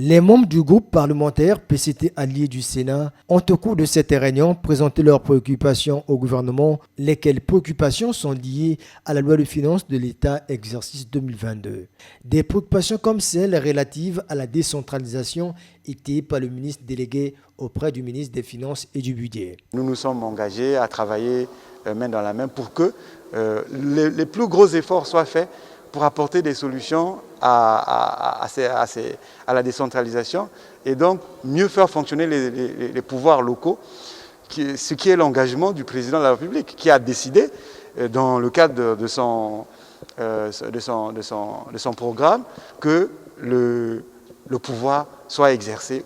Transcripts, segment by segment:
Les membres du groupe parlementaire PCT allié du Sénat ont au cours de cette réunion présenté leurs préoccupations au gouvernement, lesquelles préoccupations sont liées à la loi de finances de l'État exercice 2022. Des préoccupations comme celles relatives à la décentralisation étaient par le ministre délégué auprès du ministre des Finances et du Budget. Nous nous sommes engagés à travailler main dans la main pour que les plus gros efforts soient faits pour apporter des solutions à la décentralisation et donc mieux faire fonctionner les pouvoirs locaux, ce qui est l'engagement du président de la République, qui a décidé, dans le cadre de son programme, que le pouvoir soit exercé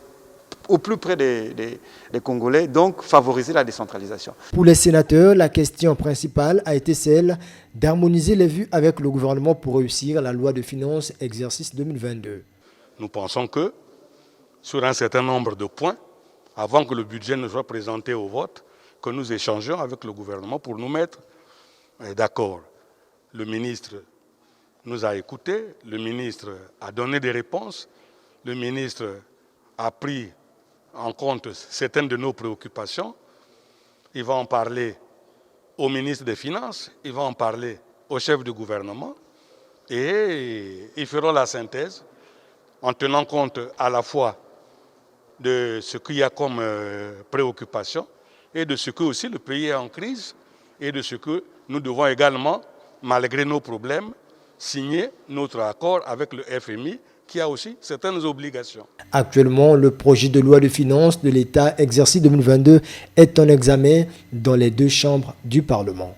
au plus près des Congolais, donc favoriser la décentralisation. Pour les sénateurs, la question principale a été celle d'harmoniser les vues avec le gouvernement pour réussir la loi de finances exercice 2022. Nous pensons que, sur un certain nombre de points, avant que le budget ne soit présenté au vote, que nous échangions avec le gouvernement pour nous mettre d'accord. Le ministre nous a écoutés, le ministre a donné des réponses, le ministre a pris en compte certaines de nos préoccupations. Il va en parler au ministre des Finances, il va en parler au chef du gouvernement et ils feront la synthèse en tenant compte à la fois de ce qu'il y a comme préoccupation et de ce que aussi le pays est en crise et de ce que nous devons également, malgré nos problèmes, signer notre accord avec le FMI qui a aussi certaines obligations. Actuellement, le projet de loi de finances de l'État exercice 2022 est en examen dans les deux chambres du Parlement.